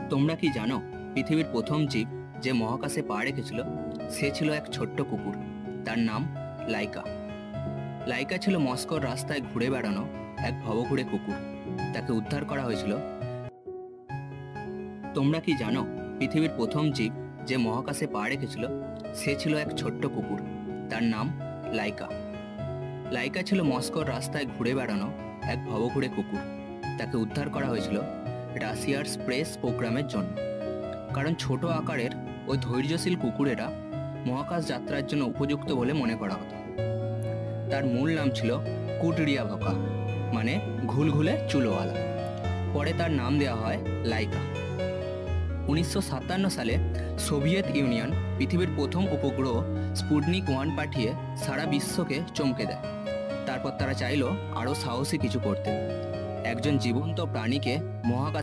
তোমরা কি জানো পৃথিবীর প্রথম জীব যে মহাকাশে পা রেখেছিল সে ছিল এক ছোট্ট কুকুর। তার নাম লাইকা। লাইকা ছিল মস্কোর রাস্তায় ঘুরে বেড়ানো এক ভবঘুরে কুকুর। তাকে উদ্ধার করা হয়েছিল। তোমরা কি জানো পৃথিবীর প্রথম জীব যে মহাকাশে পা রেখেছিল সে ছিল এক ছোট্ট কুকুর। তার নাম লাইকা। লাইকা ছিল মস্কোর রাস্তায় ঘুরে বেড়ানো এক ভবঘুরে কুকুর। তাকে উদ্ধার করা হয়েছিল রাশিয়ার স্পেস প্রোগ্রামের জন্য। কারণ ছোট আকারের ওই ধৈর্যশীল কুকুরেরা মহাকাশ যাত্রার জন্য উপযুক্ত বলে মনে করা হতো। তার মূল নাম ছিল কুটরিয়াভকা, মানে ঘুলঘুলে চুলোওয়ালা। পরে তার নাম দেওয়া হয় লাইকা। 1957 সালে সোভিয়েত ইউনিয়ন পৃথিবীর প্রথম উপগ্রহ স্পুটনিক 1 পাঠিয়ে সারা বিশ্বকে চমকে দেয়। তারপর তারা চাইলো আরও সাহসী কিছু করতে, একজন জীবন্ত প্রাণীকে মহাকাশ